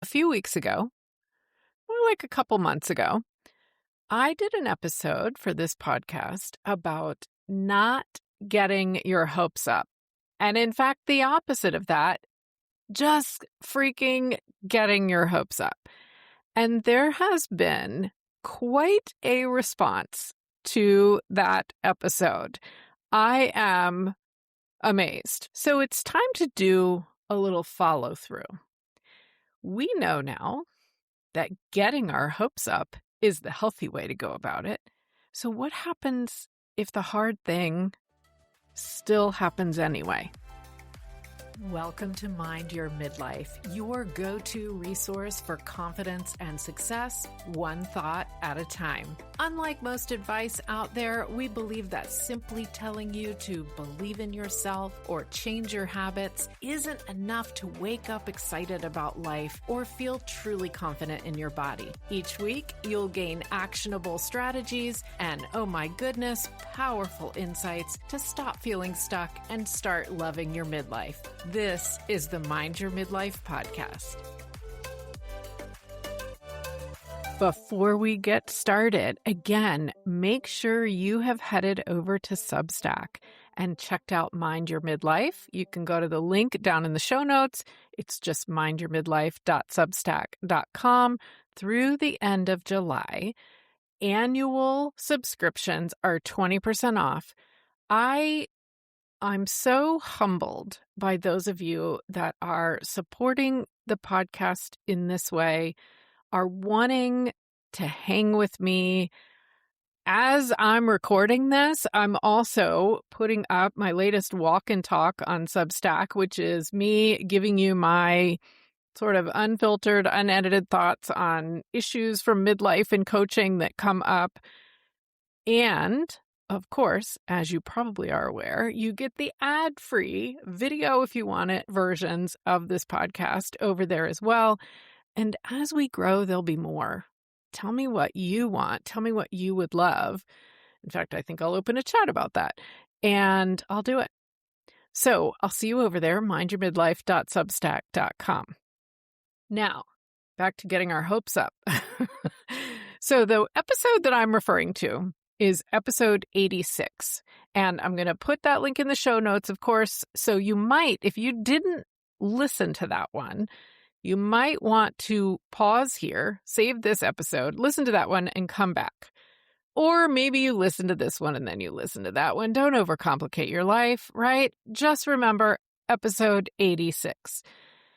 A few weeks ago, or like a couple months ago, I did an episode for this podcast about not getting your hopes up. And in fact, the opposite of that, just freaking getting your hopes up. And there has been quite a response to that episode. I am amazed. So it's time to do a little follow through. We know now that getting our hopes up is the healthy way to go about it. So what happens if the hard thing still happens anyway? Welcome to Mind Your Midlife, your go-to resource for confidence and success, one thought at a time. Unlike most advice out there, we believe that simply telling you to believe in yourself or change your habits isn't enough to wake up excited about life or feel truly confident in your body. Each week, you'll gain actionable strategies and, oh my goodness, powerful insights to stop feeling stuck and start loving your midlife. This is the Mind Your Midlife podcast. Before we get started, again, make sure you have headed over to Substack and checked out Mind Your Midlife. You can go to the link down in the show notes. It's just mindyourmidlife.substack.com through the end of July. Annual subscriptions are 20% off. I'm so humbled by those of you that are supporting the podcast in this way, are wanting to hang with me. As I'm recording this, I'm also putting up my latest walk and talk on Substack, which is me giving you my sort of unfiltered, unedited thoughts on issues from midlife and coaching that come up. And of course, as you probably are aware, you get the ad-free video, if you want it, versions of this podcast over there as well. And as we grow, there'll be more. Tell me what you want. Tell me what you would love. In fact, I think I'll open a chat about that, and I'll do it. So I'll see you over there, mindyourmidlife.substack.com. Now, back to getting our hopes up. So the episode that I'm referring to is episode 86. And I'm going to put that link in the show notes, of course. So you might, if you didn't listen to that one, you might want to pause here, save this episode, listen to that one, and come back. Or maybe you listen to this one and then you listen to that one. Don't overcomplicate your life, right? Just remember episode 86.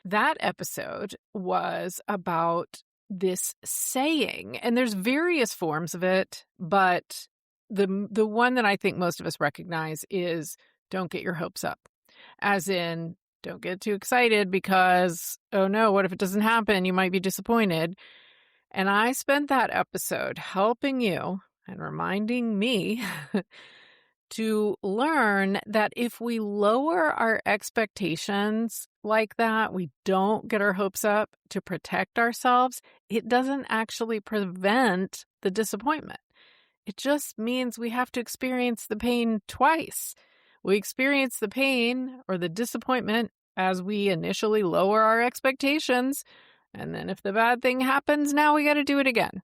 That episode was about this saying, and there's various forms of it, but the one that I think most of us recognize is don't get your hopes up. As in, don't get too excited because, oh no, what if it doesn't happen? You might be disappointed. And I spent that episode helping you and reminding me to learn that if we lower our expectations like that, we don't get our hopes up to protect ourselves, it doesn't actually prevent the disappointment. It just means we have to experience the pain twice. We experience the pain or the disappointment as we initially lower our expectations. And then if the bad thing happens, now we got to do it again.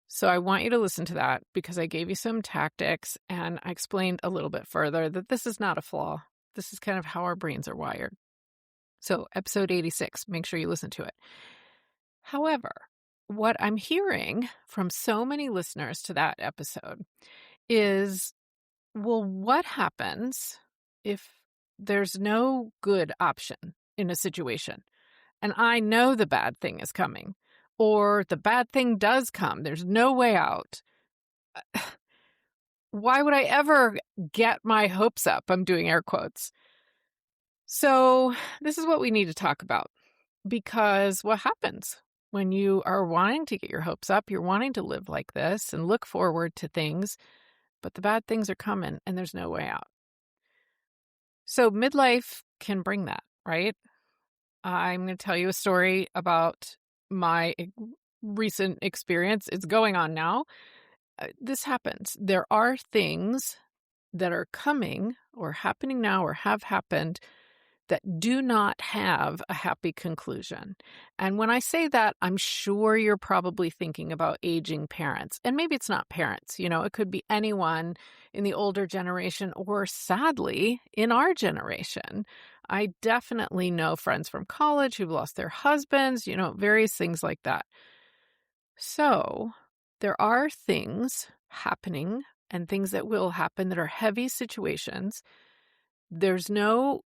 So I want you to listen to that because I gave you some tactics and I explained a little bit further that this is not a flaw. This is kind of how our brains are wired. So episode 86, make sure you listen to it. However, what I'm hearing from so many listeners to that episode is, well, what happens if there's no good option in a situation? And I know the bad thing is coming, or the bad thing does come. There's no way out. Why would I ever get my hopes up? I'm doing air quotes. So this is what we need to talk about, because what happens when you are wanting to get your hopes up, you're wanting to live like this and look forward to things, but the bad things are coming and there's no way out. So midlife can bring that, right? I'm going to tell you a story about my recent experience. It's going on now. This happens. There are things that are coming or happening now or have happened that do not have a happy conclusion. And when I say that, I'm sure you're probably thinking about aging parents. And maybe it's not parents, it could be anyone in the older generation or sadly in our generation. I definitely know friends from college who've lost their husbands, various things like that. So there are things happening and things that will happen that are heavy situations. There's no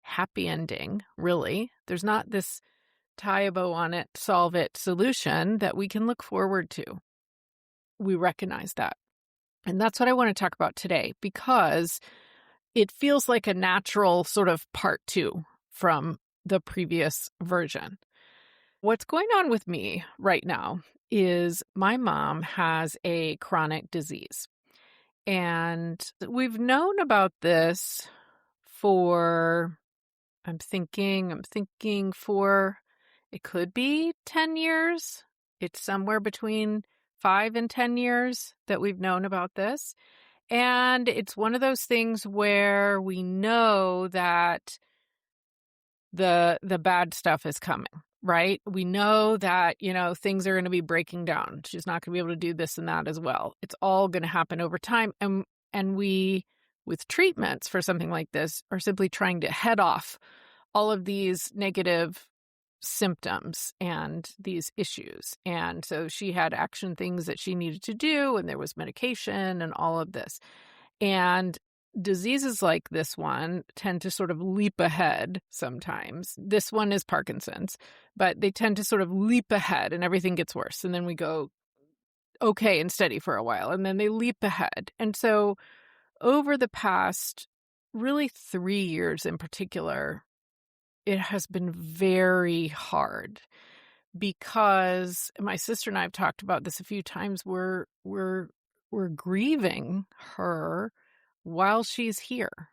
happy ending, really. There's not this tie a bow on it, solve it solution that we can look forward to. We recognize that. And that's what I want to talk about today, because it feels like a natural sort of part 2 from the previous version. What's going on with me right now is my mom has a chronic disease. And we've known about this for, I'm thinking for, it could be 10 years. It's somewhere between 5 and 10 years that we've known about this. And it's one of those things where we know that the bad stuff is coming, right? We know that, things are going to be breaking down. She's not going to be able to do this and that as well. It's all going to happen over time. And we, with treatments for something like this, are simply trying to head off all of these negative symptoms and these issues. And so she had action things that she needed to do, and there was medication and all of this. And diseases like this one tend to sort of leap ahead sometimes. This one is Parkinson's, but they tend to sort of leap ahead and everything gets worse. And then we go okay and steady for a while, and then they leap ahead. And so over the past really 3 years in particular, it has been very hard, because my sister and I have talked about this a few times. We're grieving her while she's here,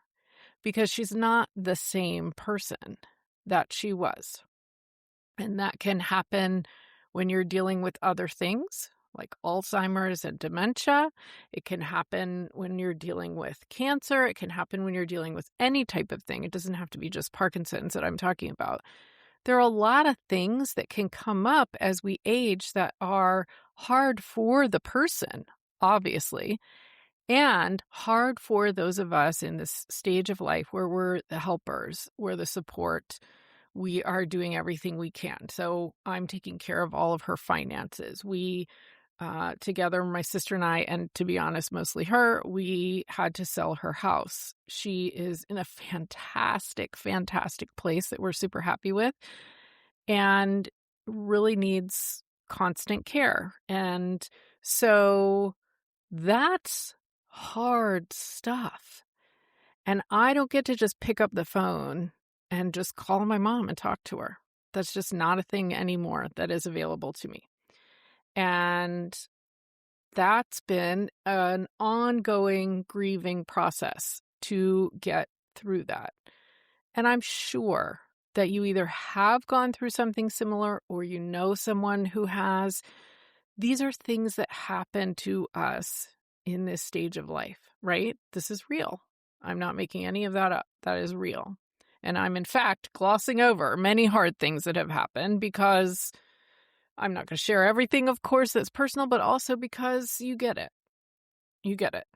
because she's not the same person that she was. And that can happen when you're dealing with other things like Alzheimer's and dementia. It can happen when you're dealing with cancer. It can happen when you're dealing with any type of thing. It doesn't have to be just Parkinson's that I'm talking about. There are a lot of things that can come up as we age that are hard for the person, obviously, and hard for those of us in this stage of life where we're the helpers, we're the support. We are doing everything we can. So I'm taking care of all of her finances. We together, my sister and I, and to be honest, mostly her, we had to sell her house. She is in a fantastic, fantastic place that we're super happy with, and really needs constant care. And so that's hard stuff. And I don't get to just pick up the phone and just call my mom and talk to her. That's just not a thing anymore that is available to me. And that's been an ongoing grieving process to get through that. And I'm sure that you either have gone through something similar or you know someone who has. These are things that happen to us in this stage of life, right? This is real. I'm not making any of that up. That is real. And I'm, in fact, glossing over many hard things that have happened, because I'm not going to share everything, of course, that's personal, but also because you get it. You get it.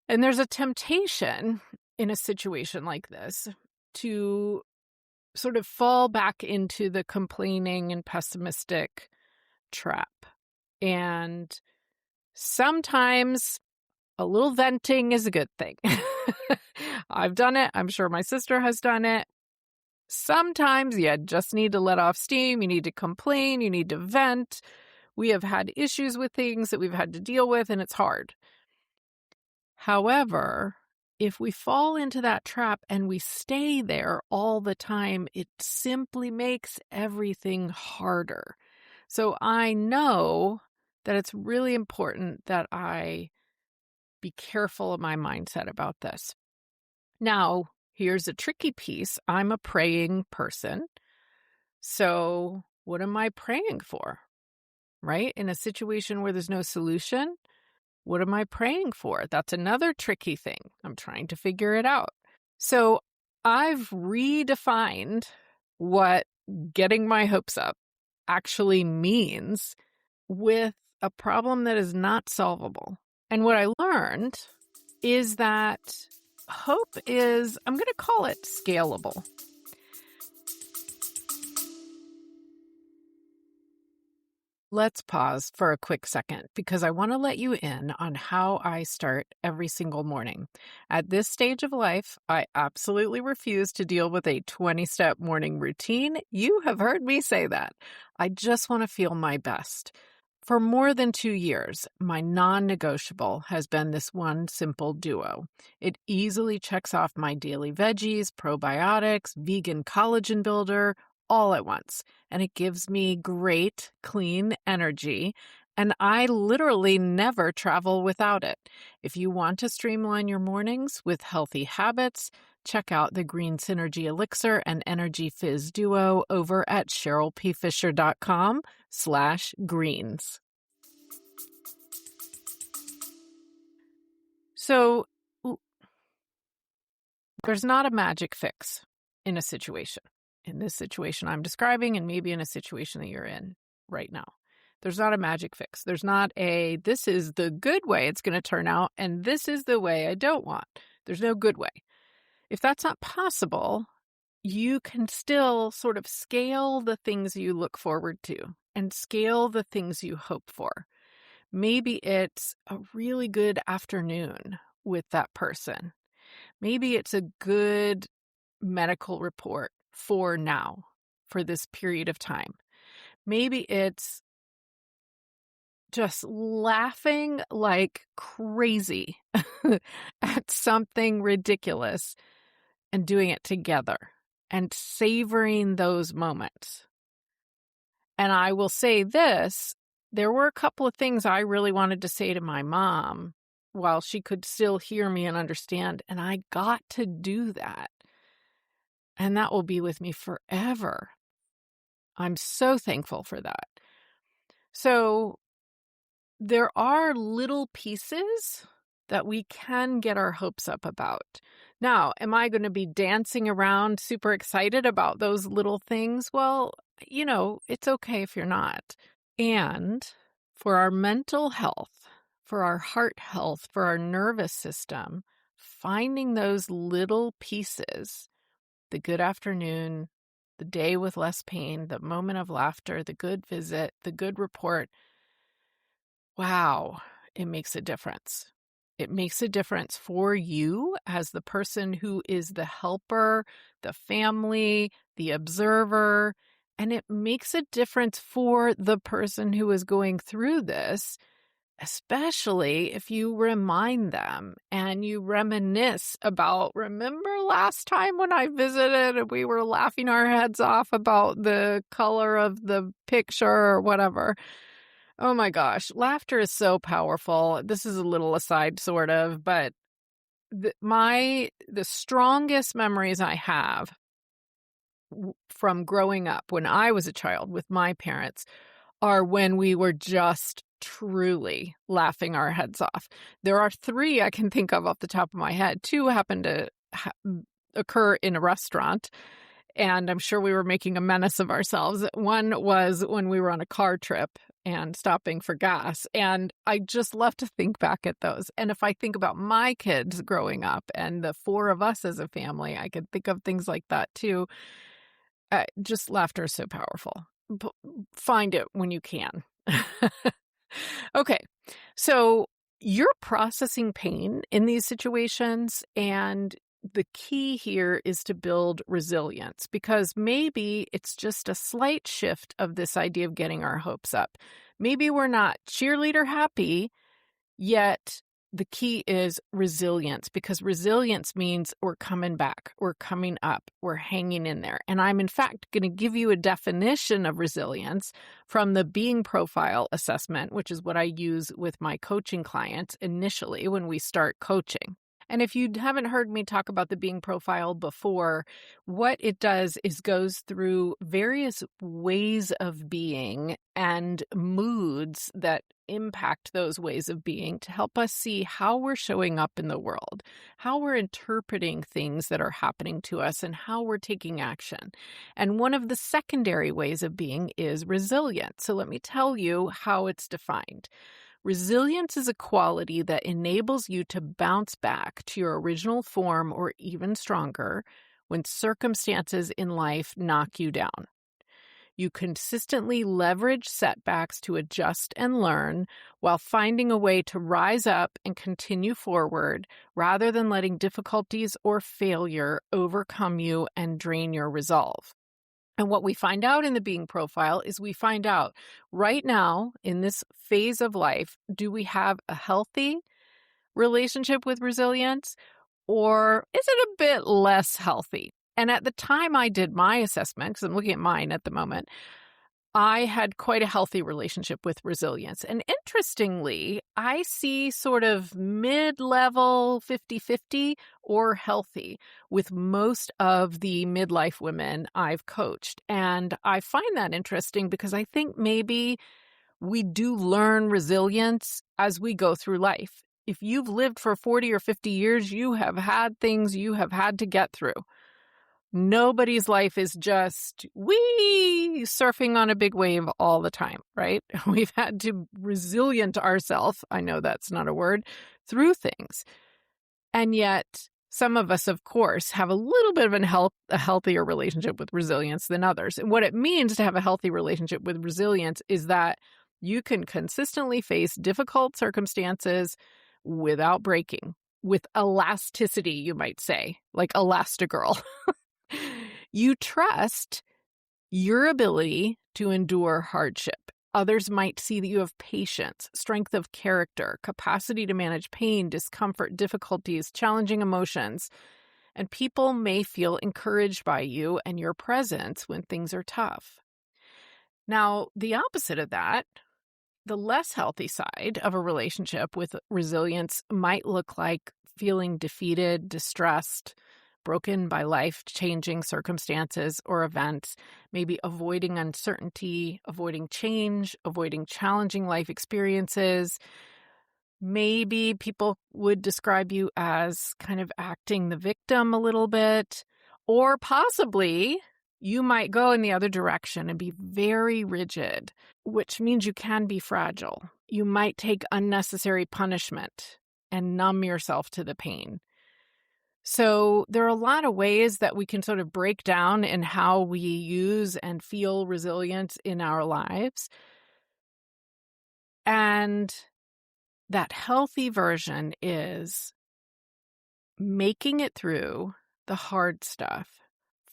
And there's a temptation in a situation like this to sort of fall back into the complaining and pessimistic trap. And sometimes a little venting is a good thing. I've done it. I'm sure my sister has done it. Sometimes you just need to let off steam. You need to complain. You need to vent. We have had issues with things that we've had to deal with, and it's hard. However, if we fall into that trap and we stay there all the time, it simply makes everything harder. So I know that it's really important that I be careful of my mindset about this. Now, here's a tricky piece. I'm a praying person. So what am I praying for? Right? In a situation where there's no solution, what am I praying for? That's another tricky thing. I'm trying to figure it out. So I've redefined what getting my hopes up actually means with a problem that is not solvable. And what I learned is that hope is, I'm going to call it scalable. Let's pause for a quick second because I want to let you in on how I start every single morning. At this stage of life, I absolutely refuse to deal with a 20-step morning routine. You have heard me say that. I just want to feel my best. For more than 2 years, my non-negotiable has been this one simple duo. It easily checks off my daily veggies, probiotics, vegan collagen builder, all at once. And it gives me great, clean energy. And I literally never travel without it. If you want to streamline your mornings with healthy habits, check out the Green Synergy Elixir and Energy Fizz Duo over at CherylPFisher.com/greens. So there's not a magic fix in a situation. In this situation I'm describing, and maybe in a situation that you're in right now. There's not a magic fix. There's not a, this is the good way it's going to turn out, and this is the way I don't want. There's no good way. If that's not possible, you can still sort of scale the things you look forward to and scale the things you hope for. Maybe it's a really good afternoon with that person. Maybe it's a good medical report for now, for this period of time. Maybe it's just laughing like crazy at something ridiculous and doing it together and savoring those moments. And I will say this, there were a couple of things I really wanted to say to my mom while she could still hear me and understand, and I got to do that. And that will be with me forever. I'm so thankful for that. So there are little pieces that we can get our hopes up about. Now, am I going to be dancing around super excited about those little things? Well, it's okay if you're not. And for our mental health, for our heart health, for our nervous system, finding those little pieces, the good afternoon, the day with less pain, the moment of laughter, the good visit, the good report, wow, it makes a difference. It makes a difference for you as the person who is the helper, the family, the observer, and it makes a difference for the person who is going through this, especially if you remind them and you reminisce about, remember last time when I visited and we were laughing our heads off about the color of the picture or whatever. Oh my gosh, laughter is so powerful. This is a little aside sort of, but the strongest memories I have from growing up when I was a child with my parents are when we were just truly laughing our heads off. There are 3 I can think of off the top of my head. 2 happened to occur in a restaurant, and I'm sure we were making a menace of ourselves. One was when we were on a car trip and stopping for gas, and I just love to think back at those. And if I think about my kids growing up and the 4 of us as a family, I could think of things like that too. Just laughter is so powerful. Find it when you can. Okay, so you're processing pain in these situations, and the key here is to build resilience, because maybe it's just a slight shift of this idea of getting our hopes up. Maybe we're not cheerleader happy, yet the key is resilience, because resilience means we're coming back, we're coming up, we're hanging in there. And I'm in fact going to give you a definition of resilience from the Being Profile assessment, which is what I use with my coaching clients initially when we start coaching. And if you haven't heard me talk about the Being Profile before, what it does is goes through various ways of being and moods that impact those ways of being to help us see how we're showing up in the world, how we're interpreting things that are happening to us, and how we're taking action. And one of the secondary ways of being is resilience. So let me tell you how it's defined. Resilience is a quality that enables you to bounce back to your original form or even stronger when circumstances in life knock you down. You consistently leverage setbacks to adjust and learn while finding a way to rise up and continue forward rather than letting difficulties or failure overcome you and drain your resolve. And what we find out in the being profile is we find out right now in this phase of life, do we have a healthy relationship with resilience, or is it a bit less healthy? And at the time I did my assessment, because I'm looking at mine at the moment, I had quite a healthy relationship with resilience. And interestingly, I see sort of mid-level 50-50 or healthy with most of the midlife women I've coached. And I find that interesting because I think maybe we do learn resilience as we go through life. If you've lived for 40 or 50 years, you have had things you have had to get through. Nobody's life is just surfing on a big wave all the time, right? We've had to resilient ourselves, I know that's not a word, through things. And yet, some of us, of course, have a little bit of a healthier relationship with resilience than others. And what it means to have a healthy relationship with resilience is that you can consistently face difficult circumstances without breaking, with elasticity, you might say, like Elastigirl. You trust your ability to endure hardship. Others might see that you have patience, strength of character, capacity to manage pain, discomfort, difficulties, challenging emotions, and people may feel encouraged by you and your presence when things are tough. Now, the opposite of that, the less healthy side of a relationship with resilience might look like feeling defeated, distressed, broken by life-changing circumstances or events, maybe avoiding uncertainty, avoiding change, avoiding challenging life experiences. Maybe people would describe you as kind of acting the victim a little bit, or possibly you might go in the other direction and be very rigid, which means you can be fragile. You might take unnecessary punishment and numb yourself to the pain. So there are a lot of ways that we can sort of break down in how we use and feel resilience in our lives. And that healthy version is making it through the hard stuff,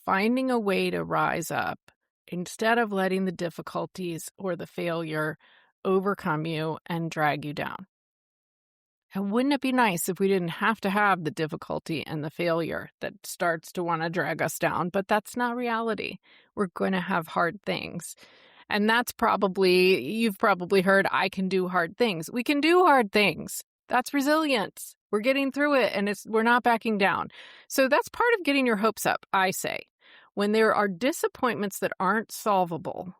finding a way to rise up instead of letting the difficulties or the failure overcome you and drag you down. And wouldn't it be nice if we didn't have to have the difficulty and the failure that starts to want to drag us down? But that's not reality. We're going to have hard things. And you've probably heard, I can do hard things. We can do hard things. That's resilience. We're getting through it and we're not backing down. So that's part of getting your hopes up, I say. When there are disappointments that aren't solvable,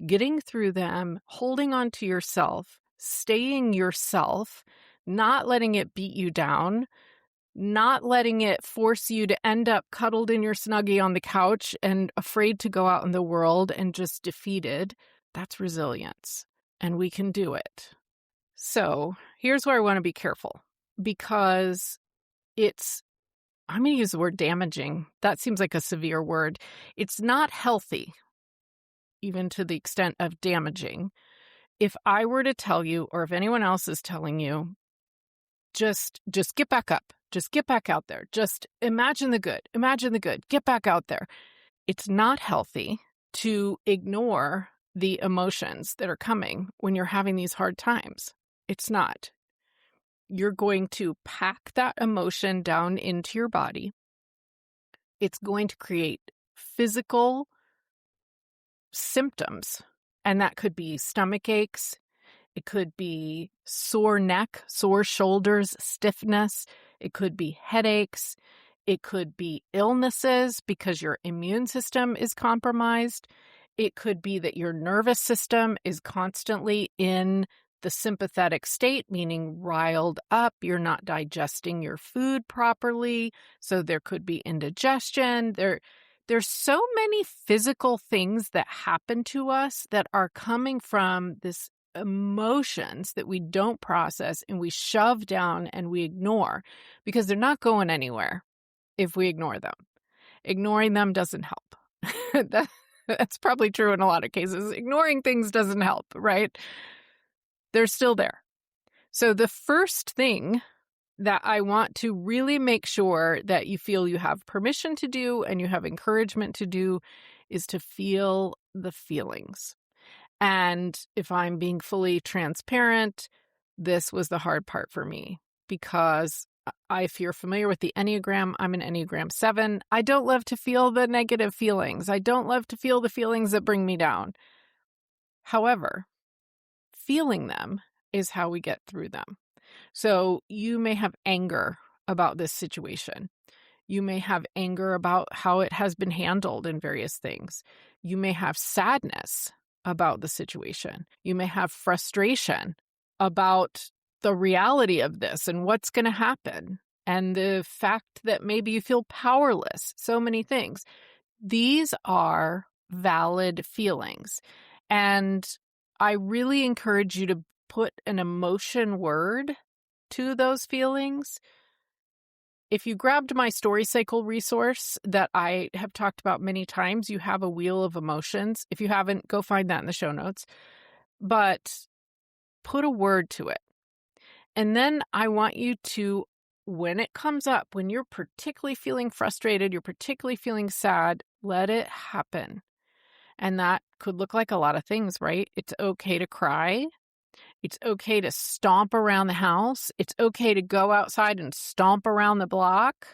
getting through them, holding on to yourself, staying yourself, not letting it beat you down, not letting it force you to end up cuddled in your Snuggie on the couch and afraid to go out in the world and just defeated, that's resilience. And we can do it. So here's where I want to be careful, because I'm going to use the word damaging. That seems like a severe word. It's not healthy, even to the extent of damaging. If I were to tell you, or if anyone else is telling you, just get back up. Just get back out there. Just imagine the good. Imagine the good. Get back out there. It's not healthy to ignore the emotions that are coming when you're having these hard times. It's not. You're going to pack that emotion down into your body. It's going to create physical symptoms, and that could be stomach aches. It could be sore neck, sore shoulders, stiffness. It could be headaches. It could be illnesses because your immune system is compromised. It could be that your nervous system is constantly in the sympathetic state, meaning riled up. You're not digesting your food properly, so there could be indigestion. There's so many physical things that happen to us that are coming from this emotions that we don't process and we shove down and we ignore because they're not going anywhere if we ignore them. Ignoring them doesn't help. That's probably true in a lot of cases. Ignoring things doesn't help, right? They're still there. So the first thing that I want to really make sure that you feel you have permission to do and you have encouragement to do is to feel the feelings. And if I'm being fully transparent, this was the hard part for me because if you're familiar with the Enneagram, I'm an Enneagram 7. I don't love to feel the negative feelings. I don't love to feel the feelings that bring me down. However, feeling them is how we get through them. So you may have anger about this situation. You may have anger about how it has been handled in various things. You may have sadness about the situation. You may have frustration about the reality of this and what's going to happen and the fact that maybe you feel powerless. So many things. These are valid feelings. And I really encourage you to put an emotion word to those feelings. If you grabbed my story cycle resource that I have talked about many times, you have a wheel of emotions. If you haven't, go find that in the show notes. But put a word to it. And then I want you to, when it comes up, when you're particularly feeling frustrated, you're particularly feeling sad, let it happen. And that could look like a lot of things, right? It's okay to cry. It's okay to stomp around the house. It's okay to go outside and stomp around the block.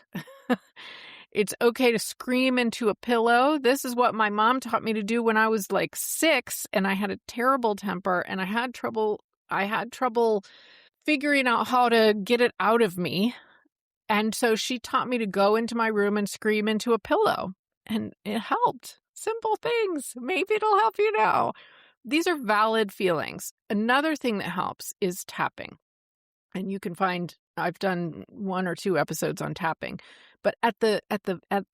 It's okay to scream into a pillow. This is what my mom taught me to do when I was like 6 and I had a terrible temper and I had trouble figuring out how to get it out of me. And so she taught me to go into my room and scream into a pillow. And it helped. Simple things. Maybe it'll help you now. These are valid feelings. Another thing that helps is tapping. And you can find, I've done 1 or 2 episodes on tapping. But at the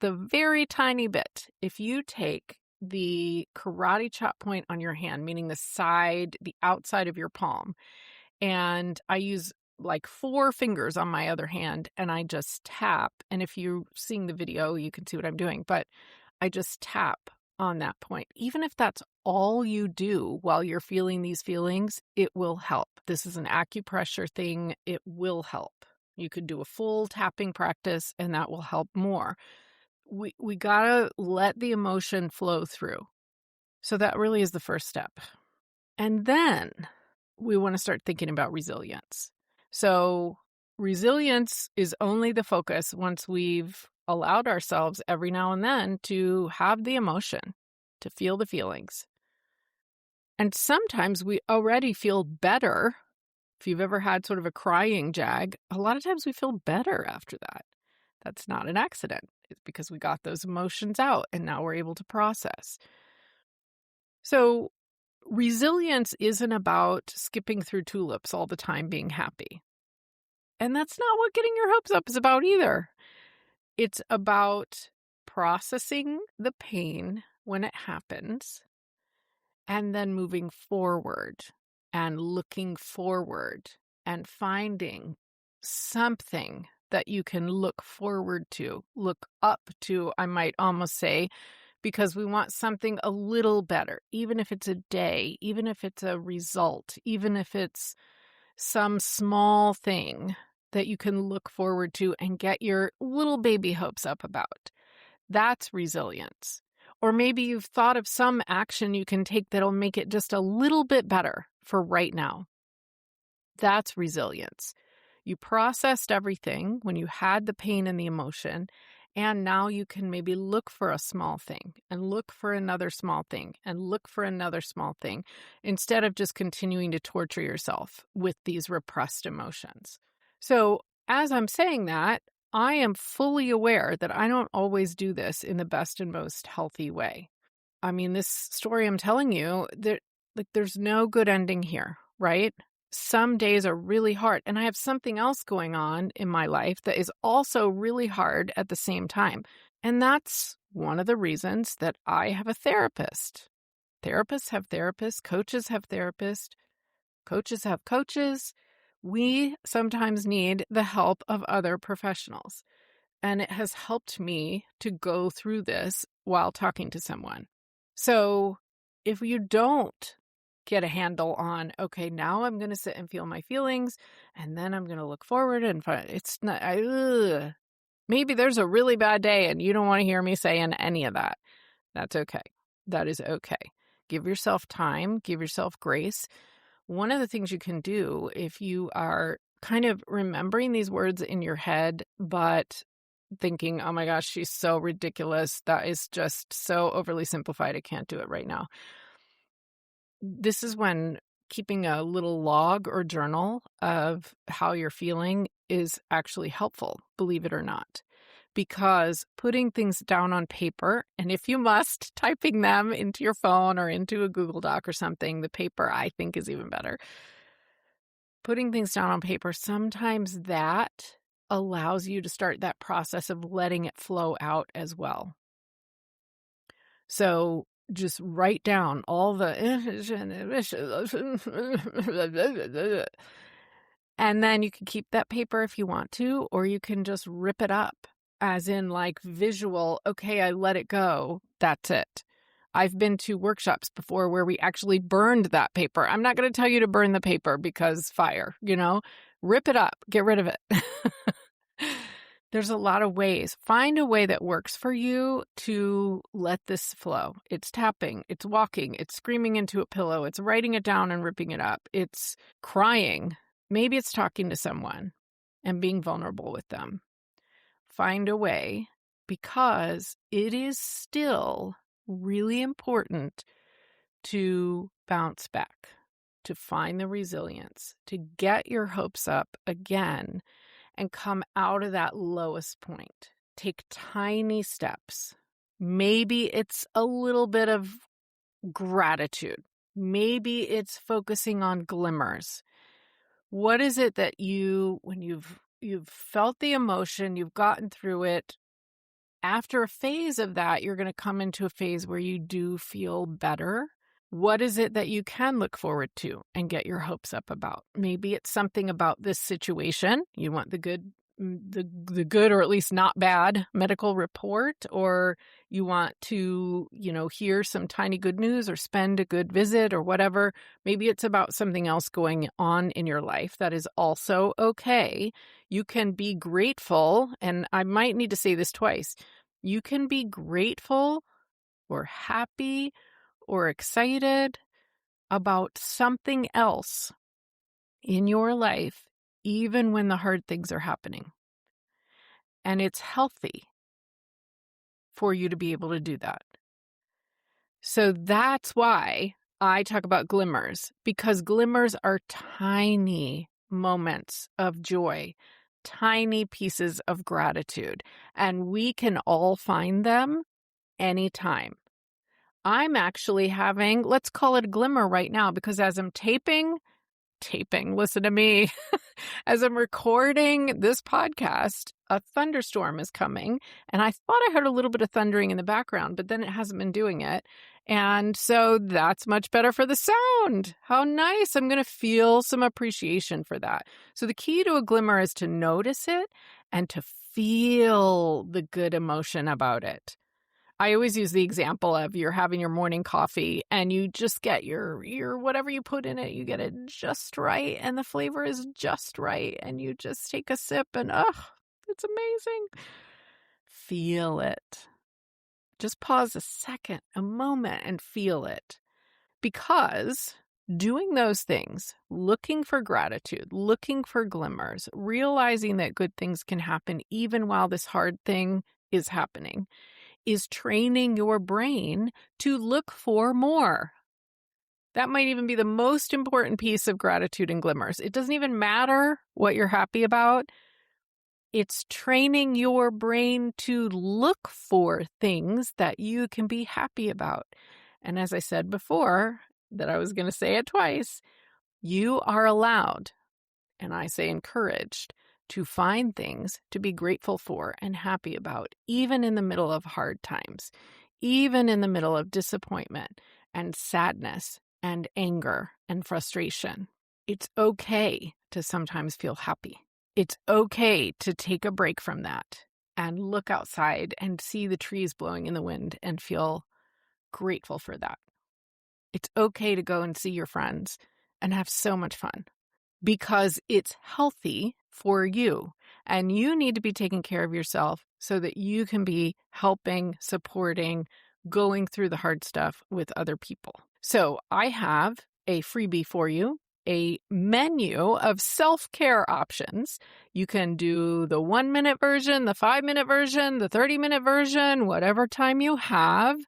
very tiny bit, if you take the karate chop point on your hand, meaning the outside of your palm, and I use like 4 fingers on my other hand and I just tap. And if you're seeing the video, you can see what I'm doing, but I just tap on that point. Even if that's all you do while you're feeling these feelings, it will help. This is an acupressure thing. It will help. You could do a full tapping practice and that will help more. We gotta let the emotion flow through. So that really is the first step. And then we want to start thinking about resilience. So resilience is only the focus once we've allowed ourselves every now and then to have the emotion, to feel the feelings. And sometimes we already feel better. If you've ever had sort of a crying jag, a lot of times we feel better after that. That's not an accident. It's because we got those emotions out and now we're able to process. So resilience isn't about skipping through tulips all the time being happy. And that's not what getting your hopes up is about either. It's about processing the pain when it happens and then moving forward and looking forward and finding something that you can look forward to, look up to, I might almost say, because we want something a little better, even if it's a day, even if it's a result, even if it's some small thing that you can look forward to and get your little baby hopes up about. That's resilience. Or maybe you've thought of some action you can take that'll make it just a little bit better for right now. That's resilience. You processed everything when you had the pain and the emotion, and now you can maybe look for a small thing and look for another small thing and look for another small thing instead of just continuing to torture yourself with these repressed emotions. So as I'm saying that, I am fully aware that I don't always do this in the best and most healthy way. I mean, this story I'm telling you, there's no good ending here, right? some days are really hard, and I have something else going on in my life that is also really hard at the same time. And that's one of the reasons that I have a therapist. Therapists have therapists, coaches have therapists, coaches have coaches. We sometimes need the help of other professionals. And it has helped me to go through this while talking to someone. So if you don't get a handle on, okay, now I'm going to sit and feel my feelings, and then I'm going to look forward and find, it's not, maybe there's a really bad day and you don't want to hear me saying any of that. That's okay. That is okay. Give yourself time, give yourself grace. One of the things you can do if you are kind of remembering these words in your head, but thinking, oh my gosh, she's so ridiculous. That is just so overly simplified. I can't do it right now. This is when keeping a little log or journal of how you're feeling is actually helpful, believe it or not. Because putting things down on paper, and if you must, typing them into your phone or into a Google Doc or something, the paper I think is even better. Putting things down on paper, sometimes that allows you to start that process of letting it flow out as well. So just write down all the and then you can keep that paper if you want to, or you can just rip it up as in like visual, okay, I let it go. That's it. I've been to workshops before where we actually burned that paper. I'm not going to tell you to burn the paper because fire, rip it up, get rid of it. There's a lot of ways. Find a way that works for you to let this flow. It's tapping, it's walking, it's screaming into a pillow, it's writing it down and ripping it up, it's crying. Maybe it's talking to someone and being vulnerable with them. Find a way, because it is still really important to bounce back, to find the resilience, to get your hopes up again and come out of that lowest point. Take tiny steps. Maybe it's a little bit of gratitude. Maybe it's focusing on glimmers. What is it that when you've felt the emotion, you've gotten through it, after a phase of that, you're going to come into a phase where you do feel better. What is it that you can look forward to and get your hopes up about? Maybe it's something about this situation. You want the good or at least not bad medical report, or you want to, hear some tiny good news or spend a good visit or whatever. Maybe it's about something else going on in your life that is also okay. You can be grateful, and I might need to say this twice. You can be grateful or happy or excited about something else in your life, even when the hard things are happening. And it's healthy for you to be able to do that. So that's why I talk about glimmers, because glimmers are tiny moments of joy, tiny pieces of gratitude, and we can all find them anytime. I'm actually having, let's call it a glimmer right now, because as I'm taping, listen to me, as I'm recording this podcast, a thunderstorm is coming, and I thought I heard a little bit of thundering in the background, but then it hasn't been doing it. And so that's much better for the sound. How nice. I'm going to feel some appreciation for that. So the key to a glimmer is to notice it and to feel the good emotion about it. I always use the example of you're having your morning coffee and you just get your whatever you put in it, you get it just right and the flavor is just right and you just take a sip and it's amazing. Feel it. Just pause a second, a moment, and feel it. Because doing those things, looking for gratitude, looking for glimmers, realizing that good things can happen even while this hard thing is happening, is training your brain to look for more. That might even be the most important piece of gratitude and glimmers. It doesn't even matter what you're happy about. It's training your brain to look for things that you can be happy about. And as I said before, that I was going to say it twice, You are allowed, and I say encouraged, to find things to be grateful for and happy about, even in the middle of hard times, even in the middle of disappointment and sadness and anger and frustration. It's okay to sometimes feel happy. It's okay to take a break from that and look outside and see the trees blowing in the wind and feel grateful for that. It's okay to go and see your friends and have so much fun because it's healthy for you. And you need to be taking care of yourself so that you can be helping, supporting, going through the hard stuff with other people. So I have a freebie for you, a menu of self-care options. You can do the 1-minute version, the 5-minute version, the 30-minute version, whatever time you have,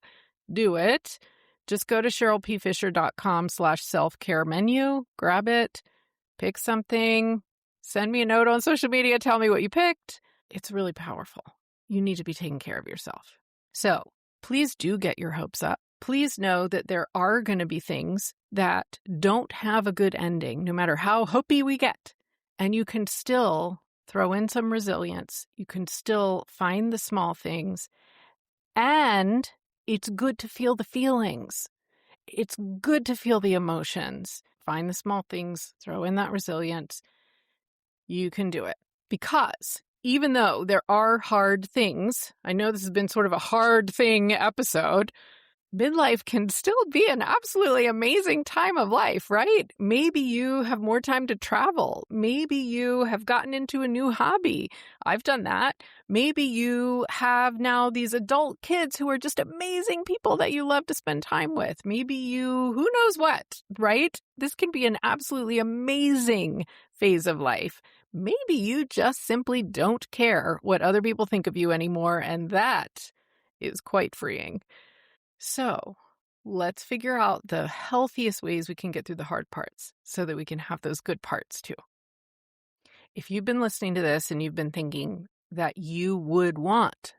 do it. Just go to CherylPFisher.com/self-care menu, grab it, pick something, send me a note on social media, tell me what you picked. It's really powerful. You need to be taking care of yourself. So please do get your hopes up. Please know that there are going to be things that don't have a good ending, no matter how hopey we get. And you can still throw in some resilience. You can still find the small things. And it's good to feel the feelings. It's good to feel the emotions. Find the small things, throw in that resilience. You can do it. Because even though there are hard things, I know this has been sort of a hard thing episode, midlife can still be an absolutely amazing time of life, right? Maybe you have more time to travel. Maybe you have gotten into a new hobby. I've done that. Maybe you have now these adult kids who are just amazing people that you love to spend time with. Maybe you, who knows what, right? This can be an absolutely amazing phase of life. Maybe you just simply don't care what other people think of you anymore, and that is quite freeing. So let's figure out the healthiest ways we can get through the hard parts so that we can have those good parts too. If you've been listening to this and you've been thinking that you would want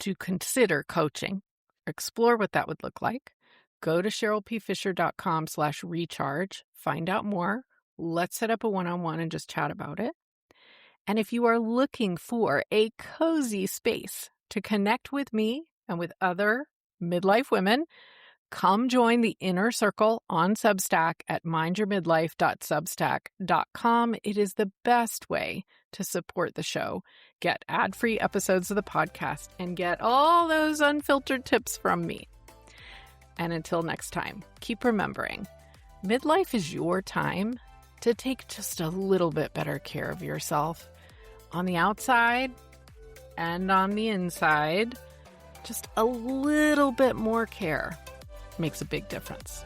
to consider coaching, explore what that would look like, go to CherylPFisher.com/recharge, find out more. Let's set up a one-on-one and just chat about it. And if you are looking for a cozy space to connect with me and with other midlife women, come join the inner circle on Substack at mindyourmidlife.substack.com. It is the best way to support the show, get ad-free episodes of the podcast, and get all those unfiltered tips from me. And until next time, keep remembering, midlife is your time to take just a little bit better care of yourself on the outside and on the inside. Just a little bit more care makes a big difference.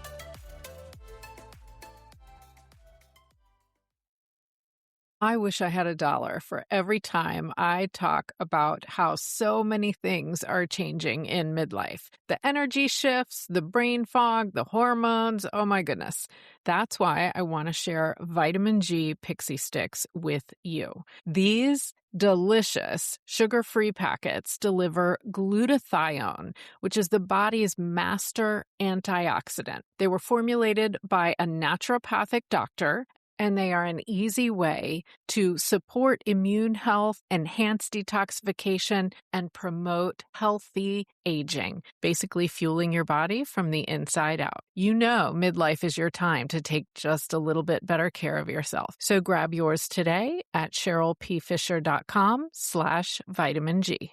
I wish I had $1 for every time I talk about how so many things are changing in midlife. The energy shifts, the brain fog, the hormones, oh my goodness. That's why I want to share Vitamin G Pixie Sticks with you. These delicious sugar-free packets deliver glutathione, which is the body's master antioxidant. They were formulated by a naturopathic doctor, and they are an easy way to support immune health, enhance detoxification, and promote healthy aging, basically fueling your body from the inside out. You know, midlife is your time to take just a little bit better care of yourself. So grab yours today at CherylPFisher.com/vitamin G.